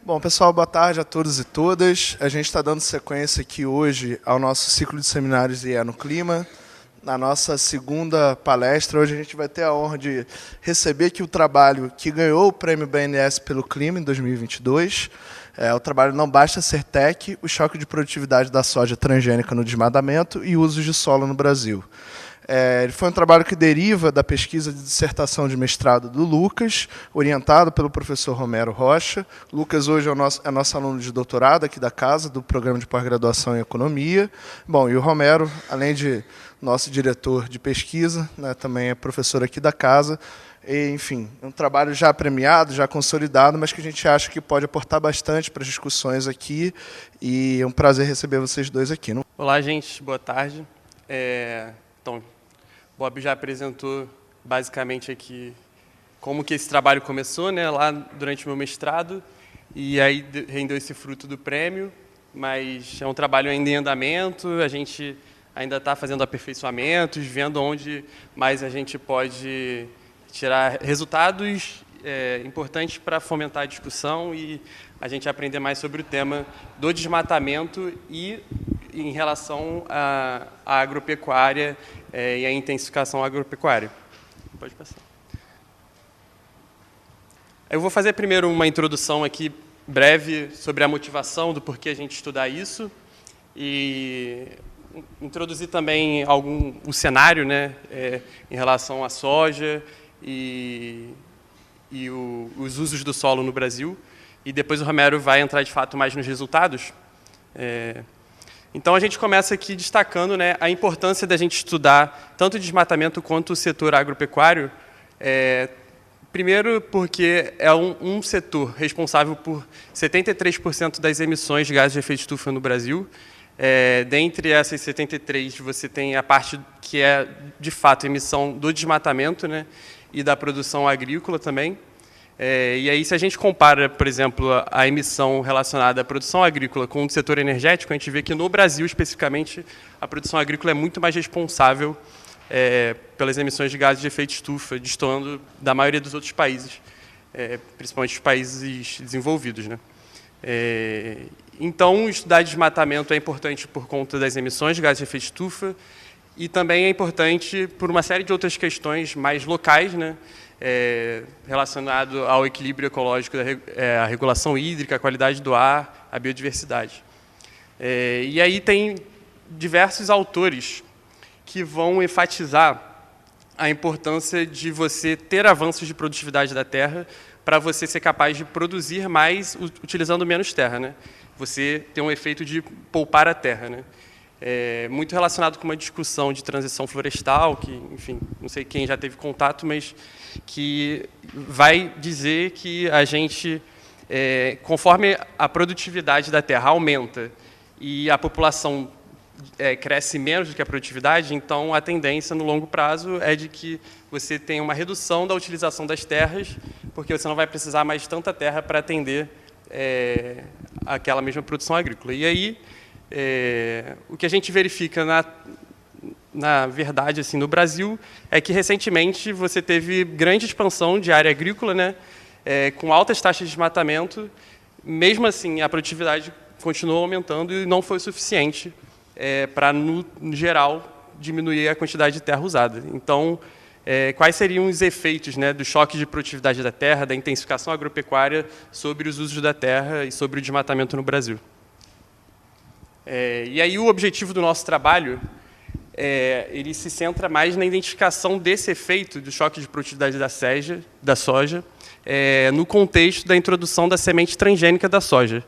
Bom, pessoal, boa tarde a todos e todas. A gente está dando sequência aqui hoje ao nosso ciclo de seminários IE no Clima. Na nossa segunda palestra, hoje a gente vai ter a honra de receber aqui o trabalho que ganhou o Prêmio BNDES pelo Clima em 2022. O trabalho Não Basta Ser Tech, o choque de produtividade da soja transgênica no desmatamento e usos de solo no Brasil. Ele foi um trabalho que deriva da pesquisa de dissertação de mestrado do Lucas, orientado pelo professor Romero Rocha. O Lucas hoje é nosso aluno de doutorado aqui da casa, do programa de pós-graduação em Economia. Bom, e o Romero, além de nosso diretor de pesquisa, né, também é professor aqui da casa. E, enfim, é um trabalho já premiado, já consolidado, mas que a gente acha que pode aportar bastante para as discussões aqui. E é um prazer receber vocês dois aqui. Olá, gente. Boa tarde. Então, Bob já apresentou basicamente aqui como que esse trabalho começou, né, lá durante o meu mestrado, e aí rendeu esse fruto do prêmio, mas é um trabalho ainda em andamento, a gente ainda está fazendo aperfeiçoamentos, vendo onde mais a gente pode tirar resultados importantes para fomentar a discussão e a gente aprender mais sobre o tema do desmatamento e em relação à agropecuária e à intensificação agropecuária. Pode passar. Eu vou fazer primeiro uma introdução aqui breve sobre a motivação do porquê a gente estudar isso e introduzir também o cenário, né, em relação à soja e os usos do solo no Brasil. E depois o Romero vai entrar, de fato, mais nos resultados. Então, a gente começa aqui destacando, né, a importância da gente estudar tanto o desmatamento quanto o setor agropecuário. Primeiro, porque é um setor responsável por 73% das emissões de gases de efeito estufa no Brasil. Dentre essas 73, você tem a parte que é, de fato, emissão do desmatamento, né, e da produção agrícola também. E aí, se a gente compara, por exemplo, a emissão relacionada à produção agrícola com o setor energético, a gente vê que, no Brasil, especificamente, a produção agrícola é muito mais responsável pelas emissões de gases de efeito estufa, destoando da maioria dos outros países, principalmente os países desenvolvidos, né? Então, estudar desmatamento é importante por conta das emissões de gases de efeito estufa e também é importante por uma série de outras questões mais locais, né? Relacionado ao equilíbrio ecológico, a regulação hídrica, a qualidade do ar, a biodiversidade. E aí tem diversos autores que vão enfatizar a importância de você ter avanços de produtividade da terra para você ser capaz de produzir mais utilizando menos terra, né? Você ter um efeito de poupar a terra, né? Muito relacionado com uma discussão de transição florestal, que, enfim, não sei quem já teve contato, mas que vai dizer que a gente, conforme a produtividade da terra aumenta e a população cresce menos do que a produtividade, então a tendência no longo prazo é de que você tenha uma redução da utilização das terras, porque você não vai precisar mais de tanta terra para atender aquela mesma produção agrícola. E aí, o que a gente verifica na verdade, assim, no Brasil, é que recentemente você teve grande expansão de área agrícola, né, com altas taxas de desmatamento. Mesmo assim, a produtividade continuou aumentando e não foi suficiente para, no geral, diminuir a quantidade de terra usada. Então, quais seriam os efeitos, né, do choque de produtividade da terra, da intensificação agropecuária sobre os usos da terra e sobre o desmatamento no Brasil? E aí o objetivo do nosso trabalho ele se centra mais na identificação desse efeito do choque de produtividade da soja no contexto da introdução da semente transgênica da soja.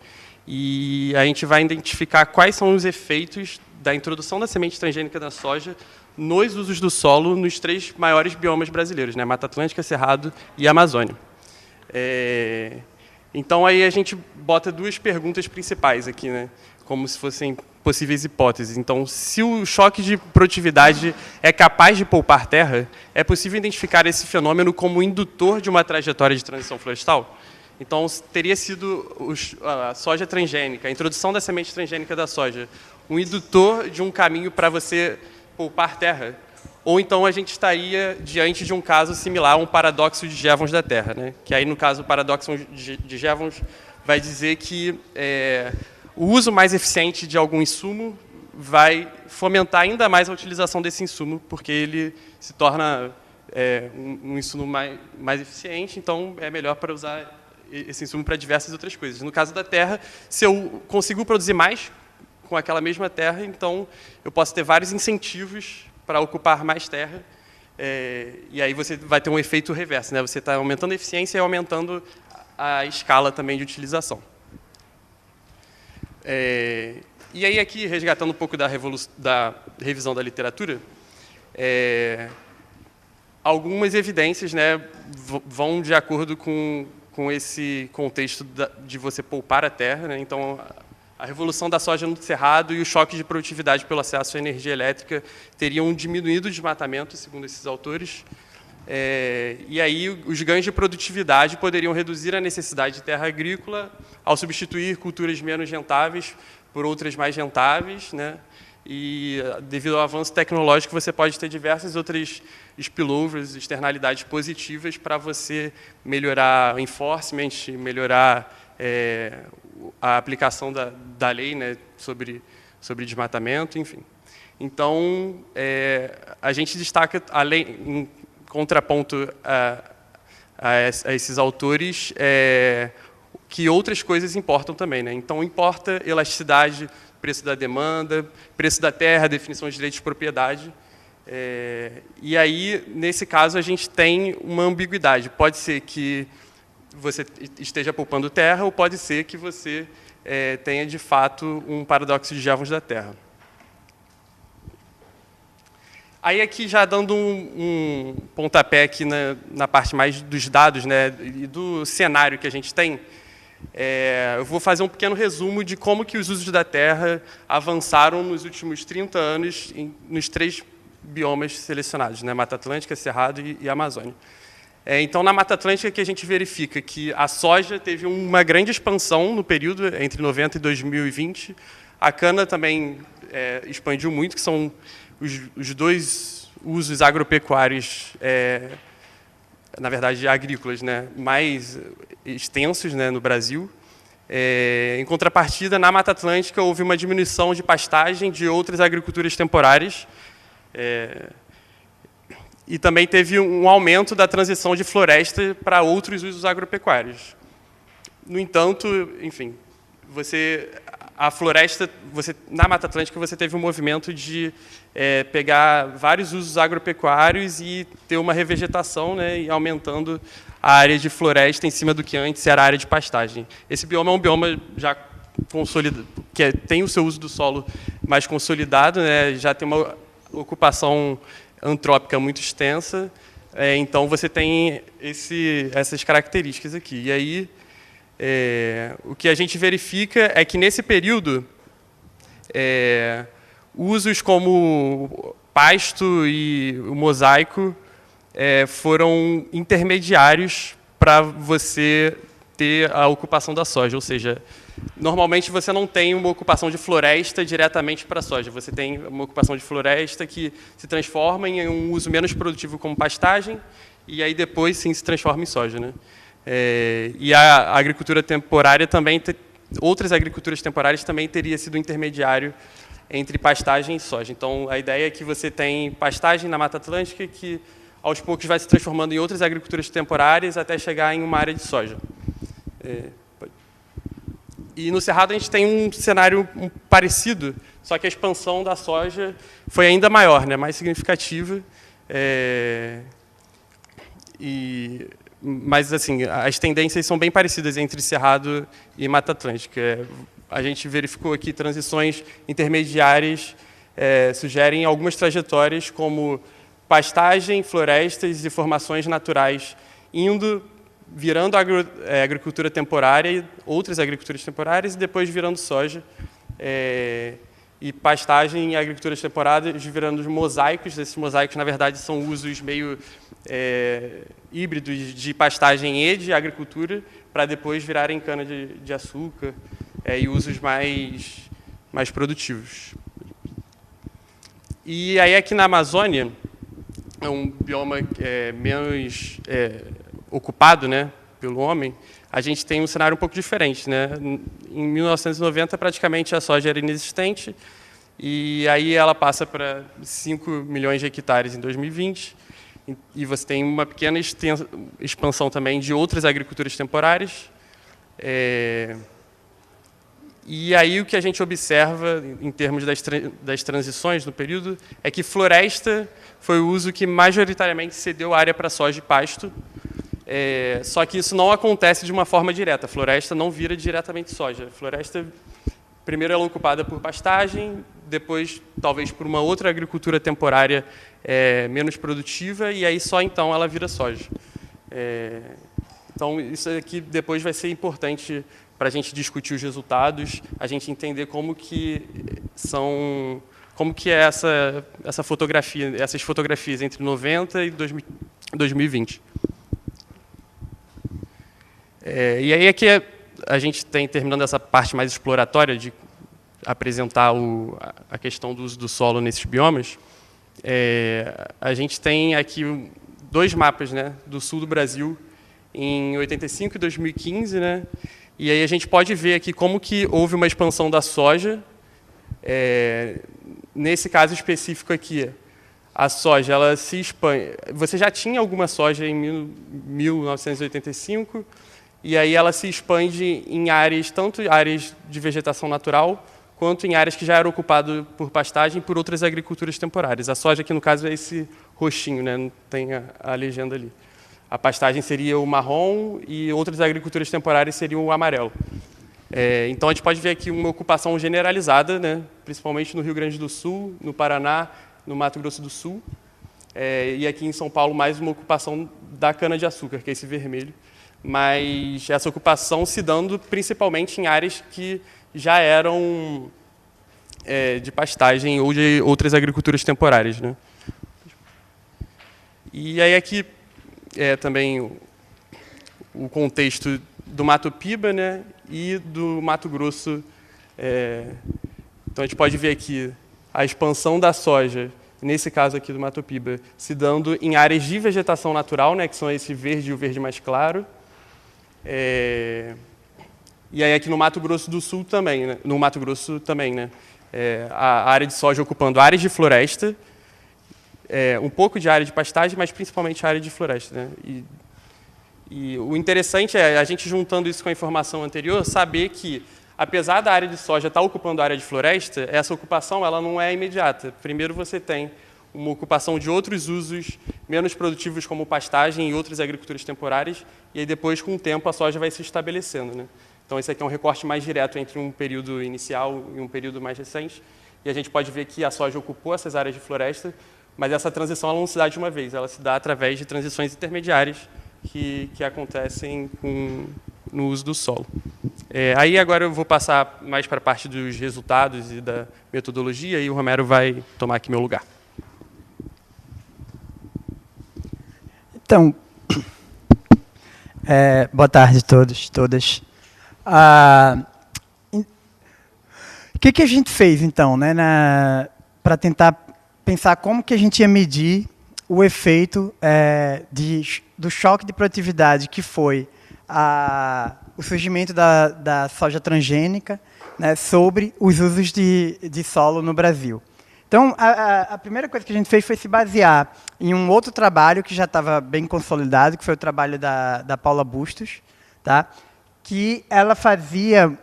E a gente vai identificar quais são os efeitos da introdução da semente transgênica da soja nos usos do solo nos 3 maiores biomas brasileiros, né? Mata Atlântica, Cerrado e Amazônia. Então, aí a gente bota 2 perguntas principais aqui, né? Como se fossem possíveis hipóteses. Então, se o choque de produtividade é capaz de poupar terra, é possível identificar esse fenômeno como indutor de uma trajetória de transição florestal? Então, teria sido a soja transgênica, a introdução da semente transgênica da soja, um indutor de um caminho para você poupar terra? ou então a gente estaria diante de um caso similar a um paradoxo de Jevons da Terra, né? Que aí, no caso, o paradoxo de Jevons vai dizer que o uso mais eficiente de algum insumo vai fomentar ainda mais a utilização desse insumo, porque ele se torna um insumo mais eficiente, então é melhor para usar esse insumo para diversas outras coisas. No caso da terra, se eu consigo produzir mais com aquela mesma terra, então eu posso ter vários incentivos para ocupar mais terra, e aí você vai ter um efeito reverso, né? Você está aumentando a eficiência e aumentando a escala também de utilização. E aí, aqui, resgatando um pouco da revisão da literatura, algumas evidências, né, vão de acordo com esse contexto de você poupar a terra, né? Então, a revolução da soja no Cerrado e o choque de produtividade pelo acesso à energia elétrica teriam diminuído o desmatamento, segundo esses autores. E aí, os ganhos de produtividade poderiam reduzir a necessidade de terra agrícola ao substituir culturas menos rentáveis por outras mais rentáveis, né? E, devido ao avanço tecnológico, você pode ter diversas outras spillovers, externalidades positivas para você melhorar o enforcement, melhorar a aplicação da lei, né, sobre desmatamento, enfim. Então, a gente destaca, em contraponto a esses autores, que outras coisas importam também, né? Então, importa elasticidade, preço da demanda, preço da terra, definição de direitos de propriedade. E aí, nesse caso, a gente tem uma ambiguidade. Pode ser que você esteja poupando terra, ou pode ser que você tenha, de fato, um paradoxo de Jevons da Terra. Aí, aqui, já dando um pontapé aqui na parte mais dos dados, né, e do cenário que a gente tem, eu vou fazer um pequeno resumo de como que os usos da terra avançaram nos últimos 30 anos nos 3 biomas selecionados, né, Mata Atlântica, Cerrado e Amazônia. Então, na Mata Atlântica, que a gente verifica que a soja teve uma grande expansão no período entre 90 e 2020. A cana também expandiu muito, que são os 2 usos agropecuários, na verdade, agrícolas, né, mais extensos, né, no Brasil. Em contrapartida, na Mata Atlântica, houve uma diminuição de pastagem de outras agriculturas temporárias, e também teve um aumento da transição de floresta para outros usos agropecuários. No entanto, enfim, a floresta, na Mata Atlântica, você teve um movimento de pegar vários usos agropecuários e ter uma revegetação, né, e aumentando a área de floresta em cima do que antes era a área de pastagem. Esse bioma é um bioma já consolidado, que tem o seu uso do solo mais consolidado, né, já tem uma ocupação antrópica muito extensa, então você tem essas características aqui. E aí, o que a gente verifica é que, nesse período, usos como pasto e o mosaico foram intermediários para você ter a ocupação da soja, ou seja, normalmente você não tem uma ocupação de floresta diretamente para a soja, você tem uma ocupação de floresta que se transforma em um uso menos produtivo como pastagem, e aí depois sim se transforma em soja, né? E a agricultura temporária também, outras agriculturas temporárias também teria sido intermediário entre pastagem e soja. Então, a ideia é que você tem pastagem na Mata Atlântica que, aos poucos, vai se transformando em outras agriculturas temporárias até chegar em uma área de soja. E no Cerrado a gente tem um cenário parecido, só que a expansão da soja foi ainda maior, né, mais significativa. Mas, assim, as tendências são bem parecidas entre Cerrado e Mata Atlântica. A gente verificou aqui transições intermediárias, sugerem algumas trajetórias como pastagem, florestas e formações naturais virando agricultura temporária, outras agriculturas temporárias, e depois virando soja. E pastagem e agriculturas temporárias virando os mosaicos. Esses mosaicos, na verdade, são usos meio híbridos de pastagem e de agricultura, para depois virarem cana de açúcar e usos mais produtivos. E aí, aqui na Amazônia, é um bioma menos ocupado, né, pelo homem, a gente tem um cenário um pouco diferente, né? Em 1990, praticamente a soja era inexistente, e aí ela passa para 5 milhões de hectares em 2020, e você tem uma pequena expansão também de outras agriculturas temporárias. E aí o que a gente observa, em termos das transições no período, é que floresta foi o uso que majoritariamente cedeu área para soja e pasto, só que isso não acontece de uma forma direta. A floresta não vira diretamente soja. A floresta, primeiro, ela é ocupada por pastagem, depois, talvez, por uma outra agricultura temporária menos produtiva, e aí só então ela vira soja. Então, isso aqui depois vai ser importante para a gente discutir os resultados, a gente entender como que é essa fotografia, essas fotografias entre 90 e 2020. E aí aqui a gente tem, terminando essa parte mais exploratória de apresentar a questão do uso do solo nesses biomas, a gente tem aqui 2 mapas, né, do sul do Brasil, em 85 e 2015, né, e aí a gente pode ver aqui como que houve uma expansão da soja. Nesse caso específico aqui, a soja ela se expande. Você já tinha alguma soja em 1985, e aí ela se expande em áreas, tanto áreas de vegetação natural, quanto em áreas que já eram ocupadas por pastagem por outras agriculturas temporárias. A soja aqui, no caso, é esse roxinho, né? Não tem a legenda ali. A pastagem seria o marrom e outras agriculturas temporárias seriam o amarelo. Então, a gente pode ver aqui uma ocupação generalizada, né? Principalmente no Rio Grande do Sul, no Paraná, no Mato Grosso do Sul. E aqui em São Paulo, mais uma ocupação da cana-de-açúcar, que é esse vermelho. Mas essa ocupação se dando principalmente em áreas que já eram de pastagem ou de outras agriculturas temporárias, né? E aí aqui também o contexto do Mato Piba, né, e do Mato Grosso. Então a gente pode ver aqui a expansão da soja, nesse caso aqui do Mato Piba, se dando em áreas de vegetação natural, né, que são esse verde e o verde mais claro. E aí aqui no Mato Grosso do Sul também, né, a área de soja ocupando áreas de floresta, um pouco de área de pastagem, mas principalmente a área de floresta, né? E o interessante é, a gente juntando isso com a informação anterior, saber que, apesar da área de soja estar ocupando a área de floresta, essa ocupação ela não é imediata. Primeiro você tem uma ocupação de outros usos menos produtivos, como pastagem e outras agriculturas temporárias, e aí depois, com o tempo, a soja vai se estabelecendo, né? Então, esse aqui é um recorte mais direto entre um período inicial e um período mais recente, e a gente pode ver que a soja ocupou essas áreas de floresta, mas essa transição ela não se dá de uma vez, ela se dá através de transições intermediárias que acontecem no uso do solo. Aí agora eu vou passar mais para a parte dos resultados e da metodologia, e o Romero vai tomar aqui meu lugar. Então, boa tarde a todos, todas. O que a gente fez, então, né, para tentar pensar como que a gente ia medir o efeito do choque de produtividade que foi o surgimento da soja transgênica, né, sobre os usos de solo no Brasil. Então, a primeira coisa que a gente fez foi se basear em um outro trabalho que já estava bem consolidado, que foi o trabalho da Paula Bustos, tá? Que ela fazia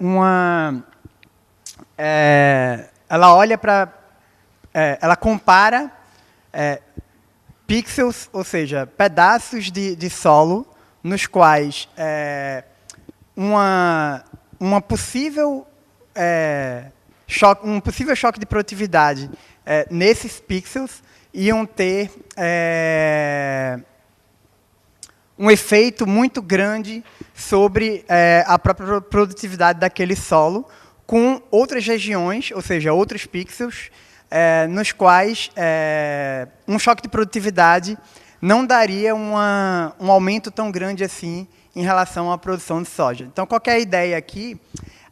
ela olha para... ela compara pixels, ou seja, pedaços de solo, nos quais um possível choque de produtividade nesses pixels iam ter um efeito muito grande sobre a própria produtividade daquele solo, com outras regiões, ou seja, outros pixels, nos quais um choque de produtividade não daria um aumento tão grande assim em relação à produção de soja. Então, qual que é a ideia aqui?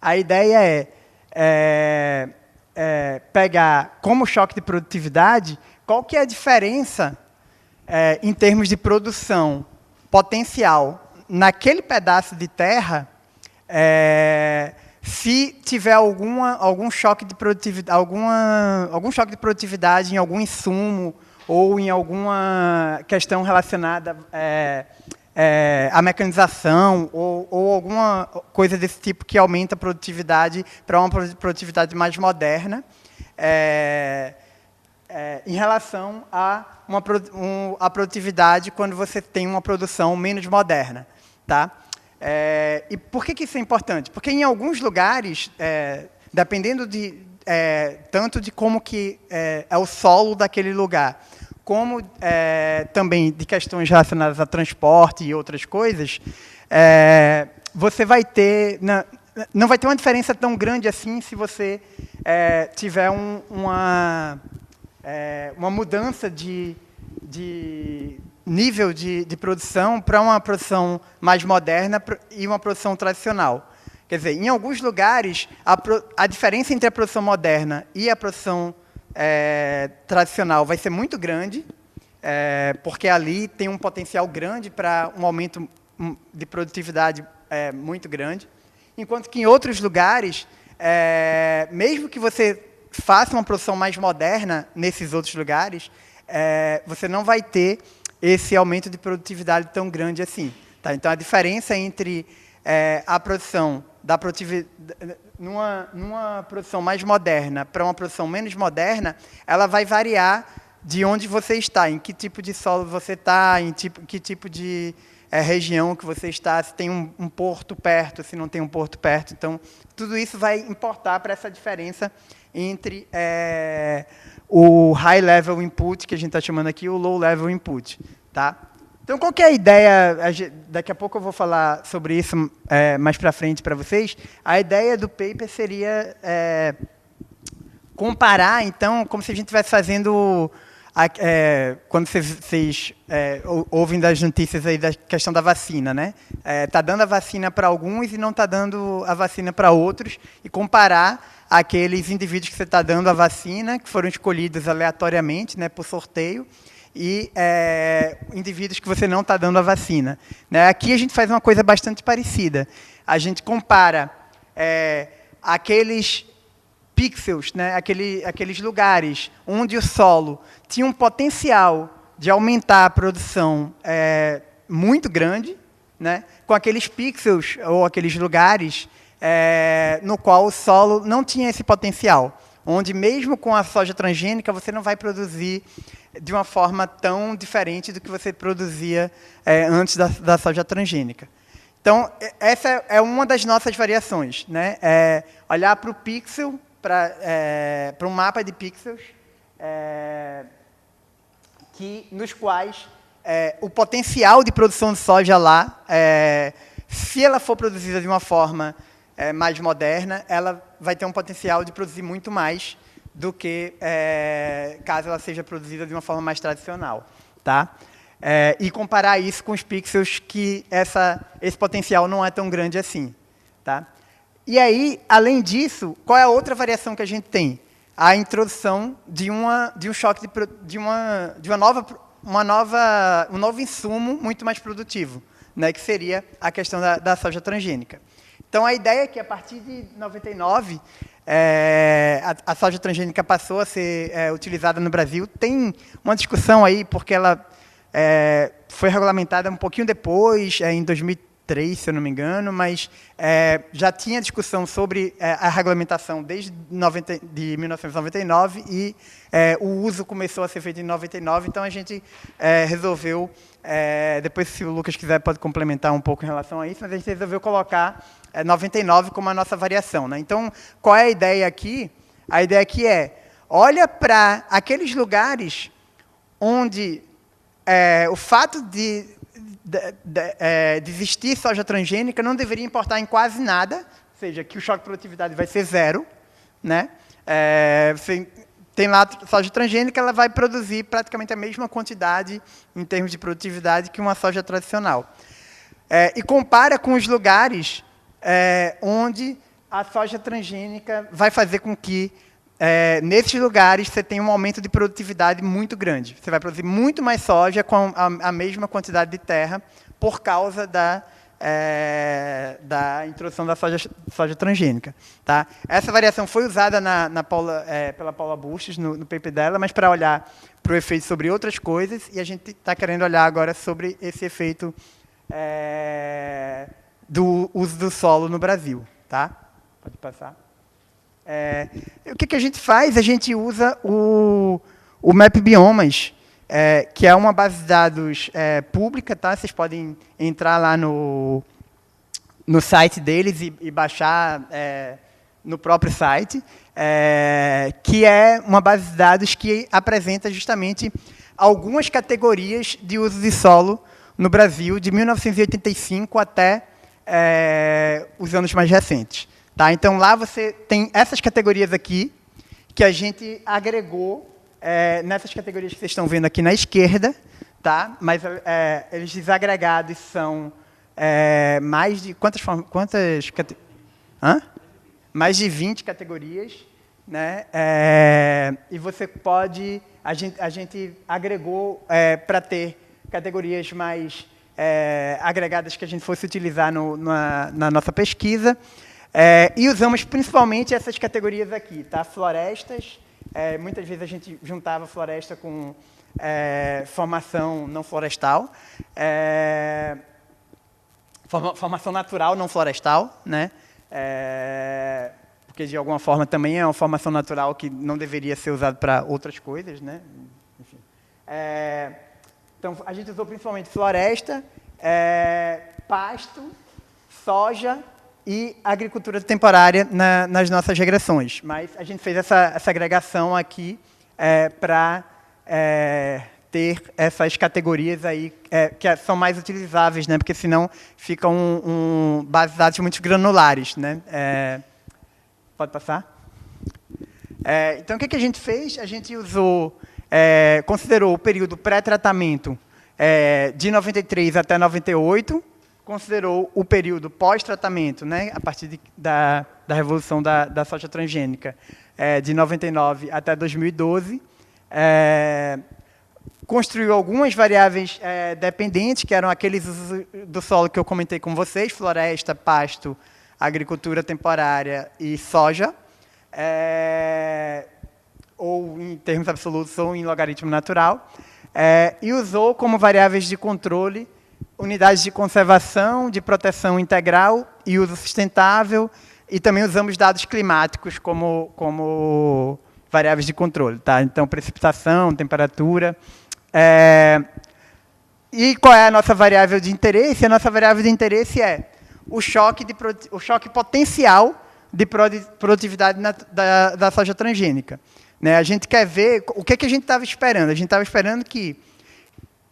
A ideia é pegar como choque de produtividade qual que é a diferença em termos de produção potencial naquele pedaço de terra, se tiver algum choque de produtividade, algum choque de produtividade em algum insumo ou em alguma questão relacionada à mecanização ou alguma coisa desse tipo que aumenta a produtividade para uma produtividade mais moderna, em relação a a produtividade quando você tem uma produção menos moderna, tá? E por que isso é importante? Porque em alguns lugares, dependendo tanto de como que é o solo daquele lugar, como também de questões relacionadas a transporte e outras coisas, você vai ter... Não vai ter uma diferença tão grande assim se você tiver uma mudança de nível de produção para uma produção mais moderna e uma produção tradicional. Quer dizer, em alguns lugares, a diferença entre a produção moderna e a produção tradicional vai ser muito grande, porque ali tem um potencial grande para um aumento de produtividade muito grande, enquanto que em outros lugares, mesmo que você faça uma produção mais moderna nesses outros lugares, você não vai ter esse aumento de produtividade tão grande assim. Tá? Então, a diferença entre a produção numa produção mais moderna para uma produção menos moderna, ela vai variar de onde você está, em que tipo de solo você está, que tipo de região que você está, se tem um porto perto, se não tem um porto perto. Então, tudo isso vai importar para essa diferença entre o high level input, que a gente está chamando aqui, e o low level input. Tá? Então, qual que é a ideia? Daqui a pouco eu vou falar sobre isso mais para frente para vocês. A ideia do paper seria comparar, então, como se a gente estivesse fazendo... quando vocês ouvem das notícias aí da questão da vacina, né? Está dando a vacina para alguns e não está dando a vacina para outros, e comparar aqueles indivíduos que você está dando a vacina, que foram escolhidos aleatoriamente, né, por sorteio, e indivíduos que você não está dando a vacina. Né? Aqui a gente faz uma coisa bastante parecida. A gente compara aqueles pixels, né, aqueles lugares onde o solo tinha um potencial de aumentar a produção muito grande, né, com aqueles pixels ou aqueles lugares no qual o solo não tinha esse potencial, onde mesmo com a soja transgênica você não vai produzir de uma forma tão diferente do que você produzia antes da soja transgênica. Então, essa é uma das nossas variações, né? Olhar para o pixel, para um mapa de pixels, nos quais o potencial de produção de soja lá, se ela for produzida de uma forma mais moderna, ela vai ter um potencial de produzir muito mais do que caso ela seja produzida de uma forma mais tradicional. Tá? E comparar isso com os pixels que esse potencial não é tão grande assim. Tá? E aí, além disso, qual é a outra variação que a gente tem? A introdução de um choque de um novo insumo muito mais produtivo, né, que seria a questão da soja transgênica. Então, a ideia é que, a partir de 99, a soja transgênica passou a ser utilizada no Brasil. Tem uma discussão aí, porque ela foi regulamentada um pouquinho depois, em 2003, se eu não me engano, mas já tinha discussão sobre a regulamentação desde de 1999 e o uso começou a ser feito em 99, então a gente resolveu, depois se o Lucas quiser pode complementar um pouco em relação a isso, mas a gente resolveu colocar 99 como a nossa variação. Né? Então, qual é a ideia aqui? A ideia aqui olha para aqueles lugares onde o fato de existir soja transgênica não deveria importar em quase nada, ou seja, que o choque de produtividade vai ser zero. Né? Você tem lá a soja transgênica, ela vai produzir praticamente a mesma quantidade em termos de produtividade que uma soja tradicional. E compara com os lugares onde a soja transgênica vai fazer com que nesses lugares você tem um aumento de produtividade muito grande. Você vai produzir muito mais soja com a mesma quantidade de terra por causa da introdução da soja transgênica. Tá? Essa variação foi usada pela Paula Bustos no paper dela, mas para olhar para o efeito sobre outras coisas, e a gente está querendo olhar agora sobre esse efeito do uso do solo no Brasil. Tá? Pode passar. O que a gente faz? A gente usa o Map Biomas, que é uma base de dados pública, tá? Vocês podem entrar lá no site deles e baixar no próprio site, que é uma base de dados que apresenta justamente algumas categorias de uso de solo no Brasil, de 1985 até os anos mais recentes. Tá? Então, lá você tem essas categorias aqui, que a gente agregou nessas categorias que vocês estão vendo aqui na esquerda, tá? Mas eles desagregados são mais de... Mais de 20 categorias. Né? E você pode... A gente agregou para ter categorias mais agregadas que a gente fosse utilizar na nossa pesquisa. E usamos principalmente essas categorias aqui, tá? Florestas, muitas vezes a gente juntava floresta com formação não florestal, formação natural não florestal, né? Porque de alguma forma também é uma formação natural que não deveria ser usada para outras coisas, né? Enfim. Então a gente usou principalmente floresta, pasto, soja e agricultura temporária nas nossas regressões. Mas a gente fez essa agregação aqui para ter essas categorias aí que são mais utilizáveis, né? Porque senão fica base de dados muito granulares. Né? Pode passar? Então, o que a gente fez? A gente considerou o período pré-tratamento de 93 até 98, considerou o período pós-tratamento, né, a partir da revolução da soja transgênica, de 99 até 2012, construiu algumas variáveis dependentes, que eram aqueles usos do solo que eu comentei com vocês, floresta, pasto, agricultura temporária e soja, ou em termos absolutos ou em logaritmo natural, e usou como variáveis de controle unidades de conservação, de proteção integral e uso sustentável, e também usamos dados climáticos como variáveis de controle. Tá? Então, precipitação, temperatura. E qual é a nossa variável de interesse? A nossa variável de interesse é o choque potencial de produtividade da soja transgênica. Né? A gente quer ver o que a gente estava esperando. A gente estava esperando que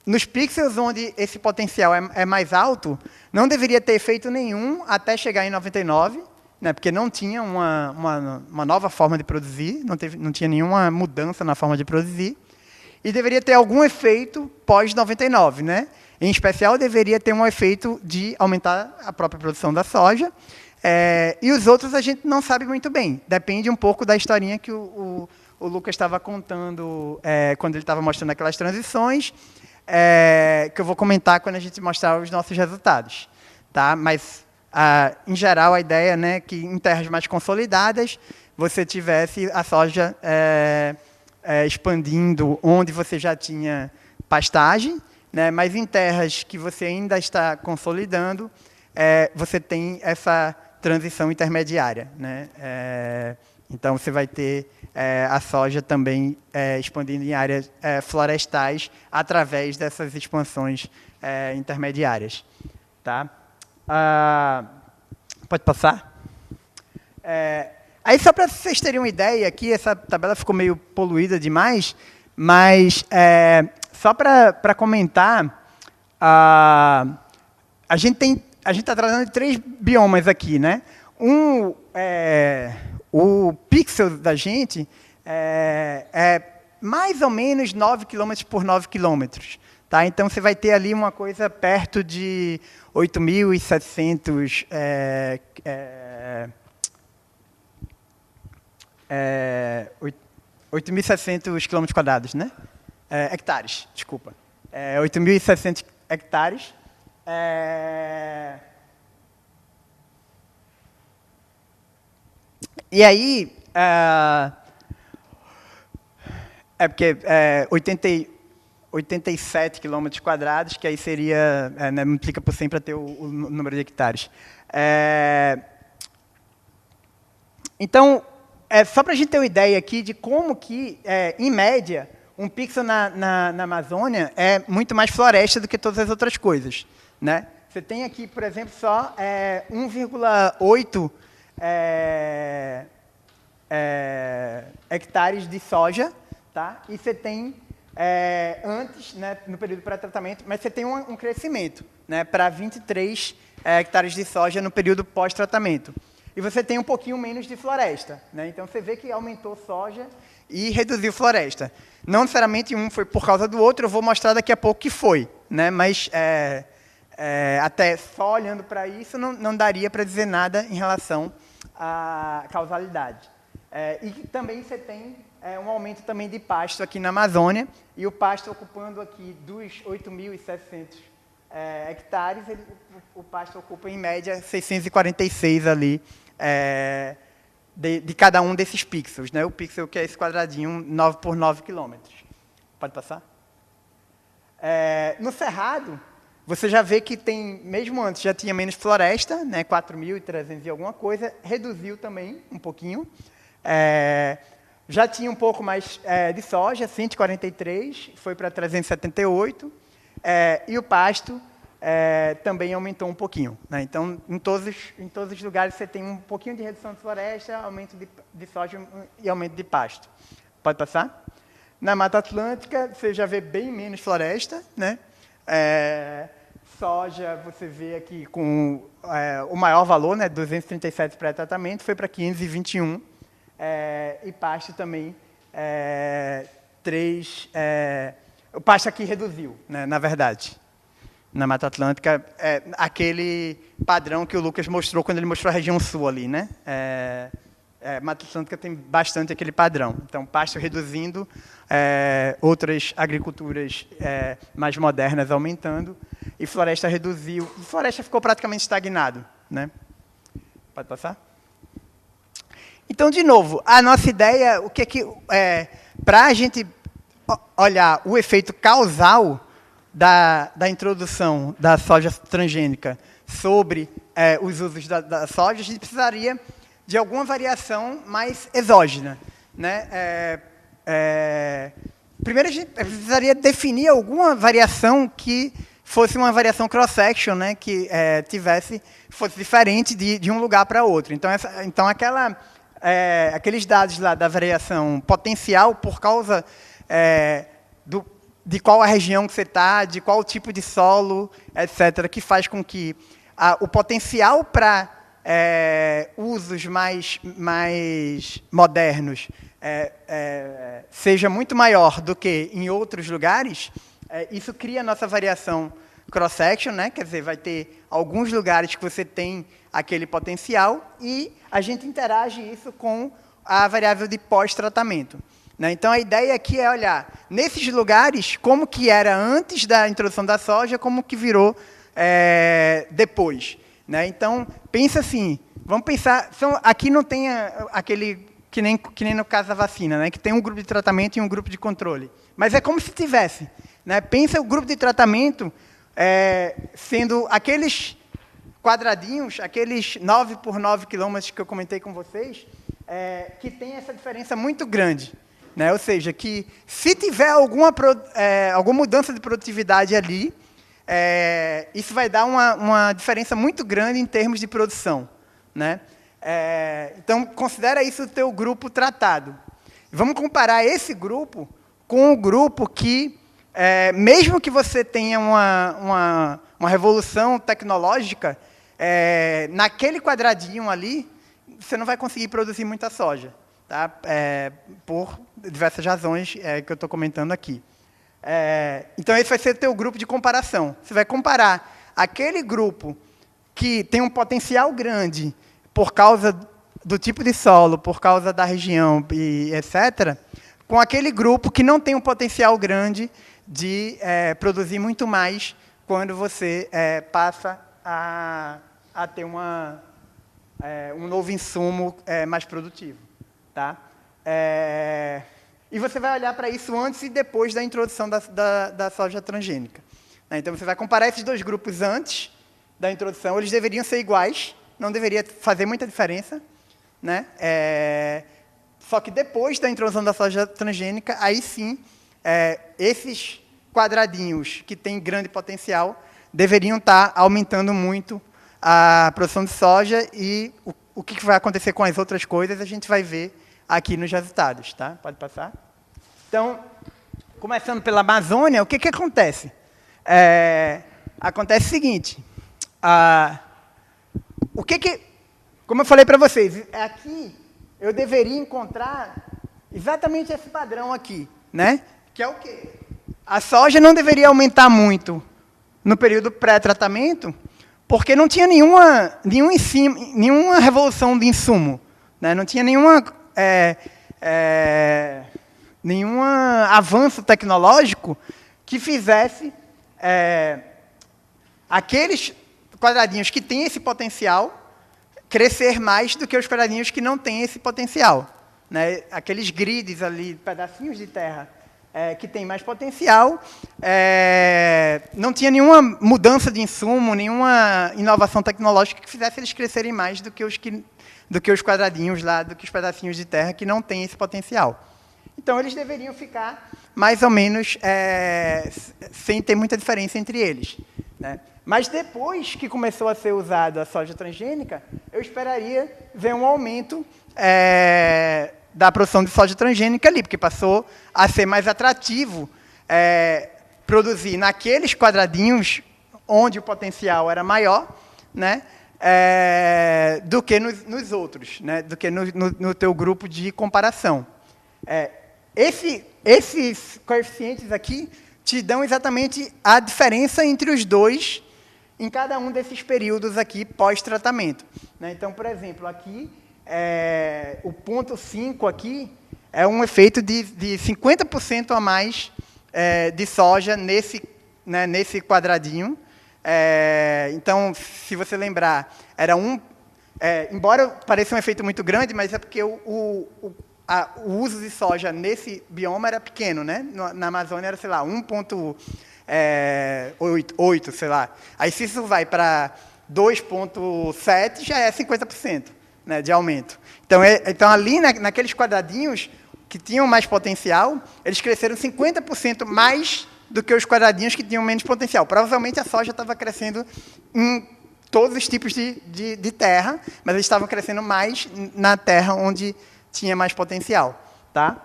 nos pixels onde esse potencial é mais alto, não deveria ter efeito nenhum até chegar em 99, né, porque não tinha uma nova forma de produzir, não tinha nenhuma mudança na forma de produzir, e deveria ter algum efeito pós-99. Né? Em especial, deveria ter um efeito de aumentar a própria produção da soja, e os outros a gente não sabe muito bem. Depende um pouco da historinha que o Lucas estava contando quando ele estava mostrando aquelas transições, que eu vou comentar quando a gente mostrar os nossos resultados. Tá? Mas, em geral, a ideia é que em terras mais consolidadas você tivesse a soja expandindo onde você já tinha pastagem, né? Mas em terras que você ainda está consolidando, você tem essa transição intermediária. Né? Então, você vai ter a soja também expandindo em áreas florestais através dessas expansões intermediárias. Tá? Pode passar? Aí, só para vocês terem uma ideia, aqui essa tabela ficou meio poluída demais, mas só para comentar, a gente está tratando de 3 biomas aqui. Né? O pixel da gente é mais ou menos 9 km por 9 km. Tá? Então, você vai ter ali uma coisa perto de 8.700 8.700 km², né? Hectares, desculpa. 8.700 hectares. E aí, porque 87 km², que aí seria, né, multiplica por 100 para ter o número de hectares. Então, só para a gente ter uma ideia aqui de como que, em média, um pixel na Amazônia é muito mais floresta do que todas as outras coisas, né? Você tem aqui, por exemplo, só 1,8 hectares de soja, tá? E você tem, antes, né, no período de pré-tratamento, mas você tem um crescimento, né, para 23 hectares de soja no período pós-tratamento. E você tem um pouquinho menos de floresta, né? Então, você vê que aumentou soja e reduziu floresta. Não necessariamente um foi por causa do outro, eu vou mostrar daqui a pouco que foi, né? Mas até só olhando para isso não daria para dizer nada em relação à causalidade. E também você tem um aumento também de pasto aqui na Amazônia, e o pasto ocupando aqui dos 8.700 hectares, o pasto ocupa em média 646 ali, de cada um desses pixels, né? O pixel que é esse quadradinho 9 por 9 quilômetros. Pode passar? No Cerrado, você já vê que tem, mesmo antes, já tinha menos floresta, né? 4.300 e alguma coisa, reduziu também um pouquinho. Já tinha um pouco mais de soja, 143, foi para 378, e o pasto também aumentou um pouquinho, né? Então, em todos os lugares você tem um pouquinho de redução de floresta, aumento de soja e aumento de pasto. Pode passar? Na Mata Atlântica, você já vê bem menos floresta, né? Soja, você vê aqui com o maior valor, né, 237 pré-tratamento, foi para 521, e pasto também, 3... o pasto aqui reduziu, né, na verdade. Na Mata Atlântica, aquele padrão que o Lucas mostrou quando ele mostrou a região sul ali, né? Mata Atlântica tem bastante aquele padrão. Então, pasto reduzindo, outras agriculturas mais modernas aumentando, e floresta reduziu. E floresta ficou praticamente estagnado, né? Pode passar? Então, de novo, a nossa ideia, para a gente olhar o efeito causal da introdução da soja transgênica sobre os usos da soja, a gente precisaria de alguma variação mais exógena, né? Primeiro, a gente precisaria definir alguma variação que fosse uma variação cross-section, né? Que fosse diferente de um lugar para outro. Então aqueles dados lá da variação potencial por causa de qual a região que você está, de qual tipo de solo, etc., que faz com que o potencial para usos mais modernos seja muito maior do que em outros lugares. Isso cria a nossa variação cross-section, né? Quer dizer, vai ter alguns lugares que você tem aquele potencial e a gente interage isso com a variável de pós-tratamento. Então, a ideia aqui é olhar, nesses lugares, como que era antes da introdução da soja, como que virou depois. Né? Então, pensa assim, vamos pensar, aqui não tem aquele, que nem no caso da vacina, né? Que tem um grupo de tratamento e um grupo de controle. Mas é como se tivesse. Né? Pensa o grupo de tratamento sendo aqueles quadradinhos, aqueles 9 por 9 quilômetros que eu comentei com vocês, que tem essa diferença muito grande. Né? Ou seja, que se tiver alguma mudança de produtividade ali, isso vai dar uma diferença muito grande em termos de produção. Né? Então, considera isso o teu grupo tratado. Vamos comparar esse grupo com o grupo que, mesmo que você tenha uma revolução tecnológica, naquele quadradinho ali, você não vai conseguir produzir muita soja. Tá? Por diversas razões que eu estou comentando aqui. Então, esse vai ser o teu grupo de comparação. Você vai comparar aquele grupo que tem um potencial grande por causa do tipo de solo, por causa da região e etc., com aquele grupo que não tem um potencial grande de produzir muito mais quando você passa a ter um novo insumo mais produtivo. Tá? E você vai olhar para isso antes e depois da introdução da soja transgênica. Então, você vai comparar esses dois grupos antes da introdução. Eles deveriam ser iguais, não deveria fazer muita diferença. Né? Só que depois da introdução da soja transgênica, aí sim, esses quadradinhos que têm grande potencial deveriam estar aumentando muito a produção de soja e o que vai acontecer com as outras coisas a gente vai ver aqui nos resultados. Tá? Pode passar? Então, começando pela Amazônia, o que acontece? Acontece o seguinte, como eu falei para vocês, aqui eu deveria encontrar exatamente esse padrão aqui, né? Que é o quê? A soja não deveria aumentar muito no período pré-tratamento, porque não tinha nenhum revolução de insumo, né? Não tinha nenhum avanço tecnológico que fizesse aqueles quadradinhos que têm esse potencial crescer mais do que os quadradinhos que não têm esse potencial. Né? Aqueles grids ali, pedacinhos de terra que têm mais potencial, não tinha nenhuma mudança de insumo, nenhuma inovação tecnológica que fizesse eles crescerem mais do que os quadradinhos lá, do que os pedacinhos de terra que não têm esse potencial. Então, eles deveriam ficar mais ou menos sem ter muita diferença entre eles. Né? Mas depois que começou a ser usada a soja transgênica, eu esperaria ver um aumento da produção de soja transgênica ali, porque passou a ser mais atrativo produzir naqueles quadradinhos onde o potencial era maior, né, do que nos outros, né, do que no teu grupo de comparação. Esses coeficientes aqui te dão exatamente a diferença entre os dois em cada um desses períodos aqui pós-tratamento. Né? Então, por exemplo, aqui, o ponto 5 aqui é um efeito de 50% a mais de soja nesse quadradinho. Então, se você lembrar, era embora pareça um efeito muito grande, mas é porque o uso de soja nesse bioma era pequeno, né? Na Amazônia era, sei lá, 1,8, sei lá. Aí, se isso vai para 2,7, já é 50%, né, de aumento. Então, ali naqueles quadradinhos que tinham mais potencial, eles cresceram 50% mais do que os quadradinhos que tinham menos potencial. Provavelmente a soja estava crescendo em todos os tipos de terra, mas eles estavam crescendo mais na terra onde tinha mais potencial. Tá?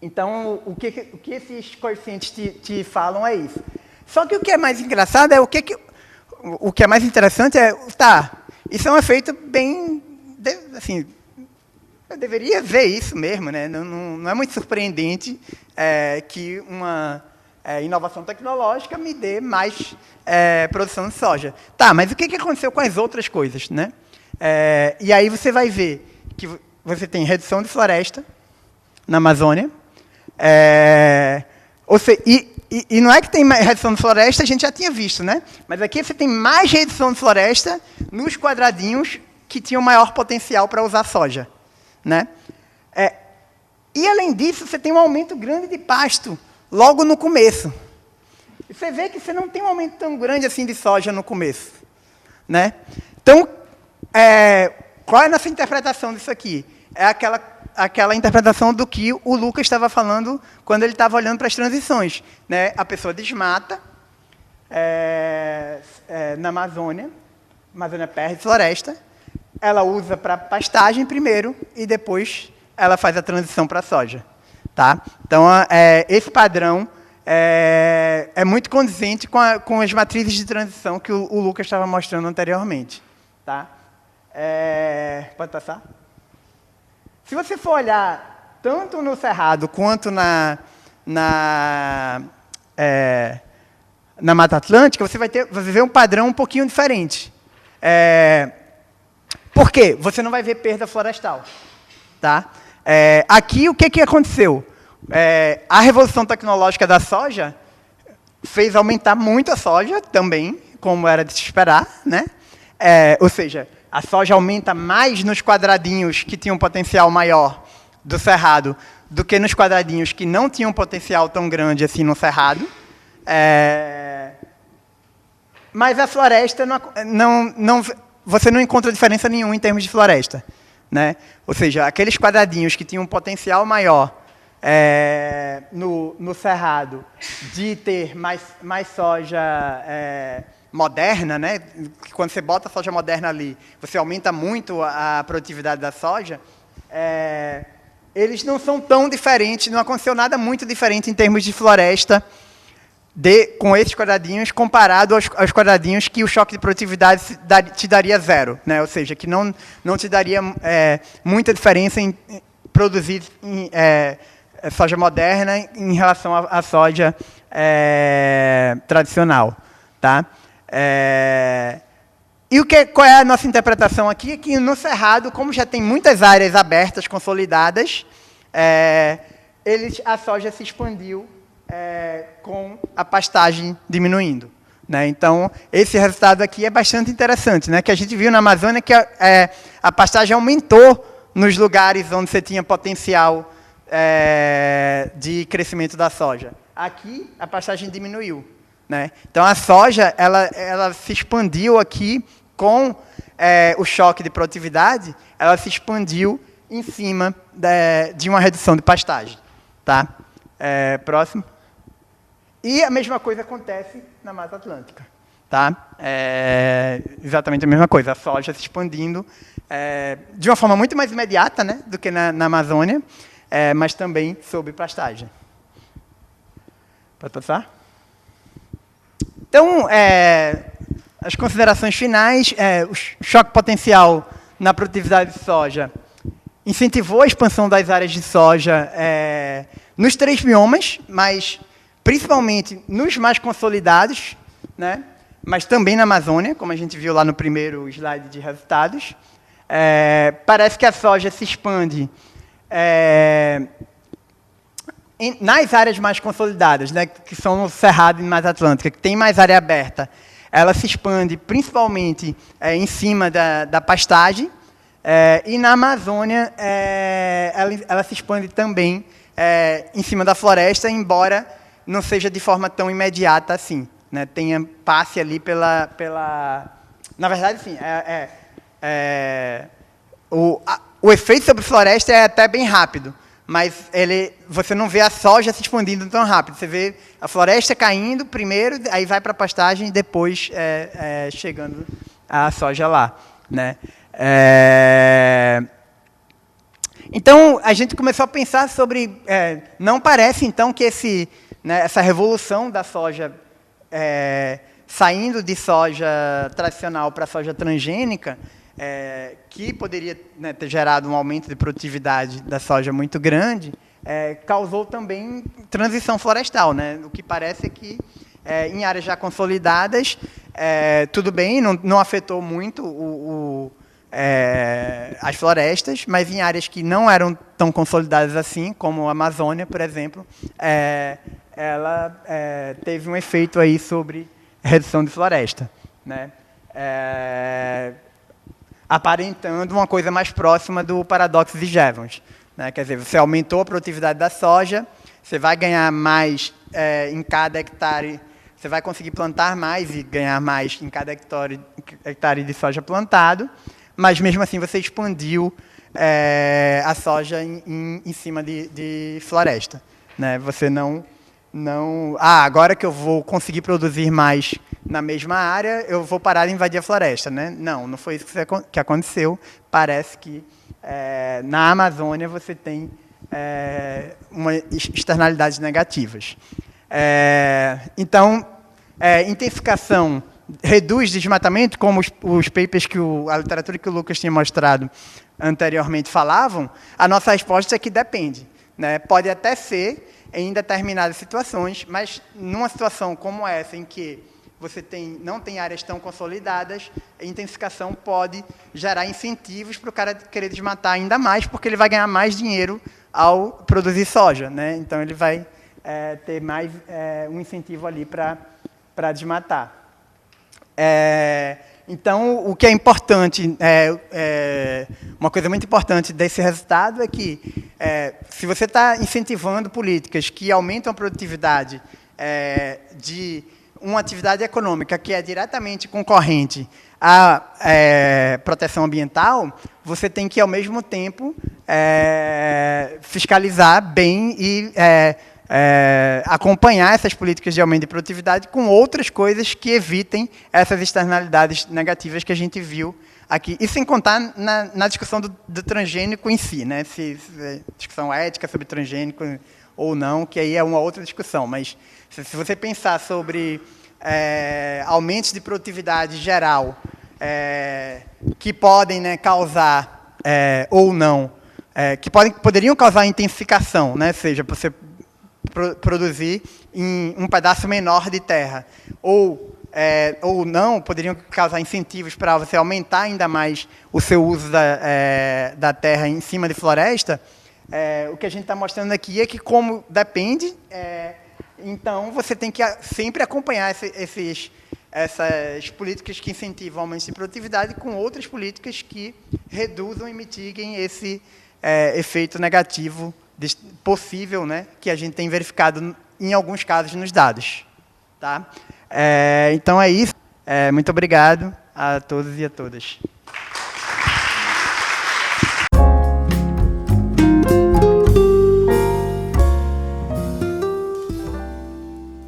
Então, o que esses coeficientes te falam é isso. Só que o que é mais engraçado é o que é mais interessante é, isso é um efeito bem, assim, eu deveria ver isso mesmo, né? Não é muito surpreendente que uma inovação tecnológica me dê mais produção de soja. Tá, mas o que aconteceu com as outras coisas, né? E aí você vai ver que você tem redução de floresta na Amazônia, e não é que tem mais redução de floresta, a gente já tinha visto, né? Mas aqui você tem mais redução de floresta nos quadradinhos que tinham maior potencial para usar soja. Né? E, além disso, você tem um aumento grande de pasto logo no começo. E você vê que você não tem um aumento tão grande assim de soja no começo. Né? Então, qual é a nossa interpretação disso aqui? É aquela interpretação do que o Lucas estava falando quando ele estava olhando para as transições. Né? A pessoa desmata na Amazônia perde floresta, ela usa para pastagem primeiro e depois ela faz a transição para a soja. Tá? Então, esse padrão é muito condizente com as matrizes de transição que o Lucas estava mostrando anteriormente. Tá? Pode passar? Se você for olhar tanto no Cerrado quanto na Mata Atlântica, você vai ver um padrão um pouquinho diferente. Por quê? Você não vai ver perda florestal. Tá? Aqui, o que aconteceu? A revolução tecnológica da soja fez aumentar muito a soja também, como era de se esperar, né? Ou seja, a soja aumenta mais nos quadradinhos que tinham um potencial maior do cerrado do que nos quadradinhos que não tinham um potencial tão grande assim no cerrado. Mas a floresta, você não encontra diferença nenhuma em termos de floresta. Né? Ou seja, aqueles quadradinhos que tinham um potencial maior no cerrado de ter mais soja moderna, né? Quando você bota a soja moderna ali, você aumenta muito a produtividade da soja, eles não são tão diferentes, não aconteceu nada muito diferente em termos de floresta com esses quadradinhos comparado aos quadradinhos que o choque de produtividade te daria 0, né? Ou seja, que não te daria muita diferença em produzir soja moderna em relação à soja tradicional. Tá? Qual é a nossa interpretação aqui? É que no Cerrado, como já tem muitas áreas abertas, consolidadas, a soja se expandiu com a pastagem diminuindo. Né? Então, esse resultado aqui é bastante interessante, né? Que a gente viu na Amazônia que a pastagem aumentou nos lugares onde você tinha potencial de crescimento da soja. Aqui, a pastagem diminuiu. Né? Então, a soja ela se expandiu aqui com o choque de produtividade, ela se expandiu em cima de uma redução de pastagem. Tá? Próximo. E a mesma coisa acontece na Mata Atlântica. Tá? Exatamente a mesma coisa, a soja se expandindo de uma forma muito mais imediata, né, do que na Amazônia, mas também sob pastagem. Pode passar? Então, as considerações finais, o choque potencial na produtividade de soja incentivou a expansão das áreas de soja nos 3 biomas, mas principalmente nos mais consolidados, né? Mas também na Amazônia, como a gente viu lá no primeiro slide de resultados. Parece que a soja se expande nas áreas mais consolidadas, né, que são no Cerrado e Mata Atlântica, que tem mais área aberta. Ela se expande principalmente em cima da pastagem, e na Amazônia ela se expande também em cima da floresta, embora não seja de forma tão imediata assim, né? Passe ali na verdade, sim, o efeito sobre floresta é até bem rápido, mas você não vê a soja se expandindo tão rápido. Você vê a floresta caindo primeiro, aí vai para a pastagem e depois chegando a soja lá. Né? Então, a gente começou a pensar sobre... não parece, então, que essa revolução da soja saindo de soja tradicional para soja transgênica, que poderia, né, ter gerado um aumento de produtividade da soja muito grande, causou também transição florestal. Né? O que parece é que, em áreas já consolidadas, tudo bem, não afetou muito as florestas, mas em áreas que não eram tão consolidadas assim, como a Amazônia, por exemplo, ela teve um efeito aí sobre redução de floresta, né? Aparentando uma coisa mais próxima do paradoxo de Jevons. Né? Quer dizer, você aumentou a produtividade da soja, você vai ganhar mais em cada hectare, você vai conseguir plantar mais e ganhar mais em cada hectare de soja plantado, mas mesmo assim você expandiu a soja em cima de floresta. Né? Você não... agora que eu vou conseguir produzir mais na mesma área, eu vou parar de invadir a floresta. Né? Não foi isso que aconteceu. Parece que na Amazônia você tem externalidades negativas. Então, intensificação reduz desmatamento, como os papers a literatura que o Lucas tinha mostrado anteriormente falavam. A nossa resposta é que depende. Né? Pode até ser em determinadas situações, mas numa situação como essa, em que você não tem áreas tão consolidadas, a intensificação pode gerar incentivos para o cara querer desmatar ainda mais, porque ele vai ganhar mais dinheiro ao produzir soja, né? Então, ele vai ter mais um incentivo ali para desmatar. Então, o que é importante, uma coisa muito importante desse resultado é que, se você está incentivando políticas que aumentam a produtividade de uma atividade econômica que é diretamente concorrente à proteção ambiental, você tem que, ao mesmo tempo, fiscalizar bem e acompanhar essas políticas de aumento de produtividade com outras coisas que evitem essas externalidades negativas que a gente viu aqui. E sem contar na discussão do transgênico em si, né? Se discussão ética sobre transgênico ou não, que aí é uma outra discussão. Mas se você pensar sobre aumentos de produtividade geral que podem, né, causar ou não, que poderiam causar intensificação, né? Seja, você produzir em um pedaço menor de terra, ou não, poderiam causar incentivos para você aumentar ainda mais o seu uso da terra em cima de floresta. O que a gente está mostrando aqui é que, como depende, então você tem que sempre acompanhar essas políticas que incentivam o aumento de produtividade com outras políticas que reduzam e mitiguem esse efeito negativo possível, né, que a gente tem verificado em alguns casos nos dados. Tá? Então é isso. Muito obrigado a todos e a todas.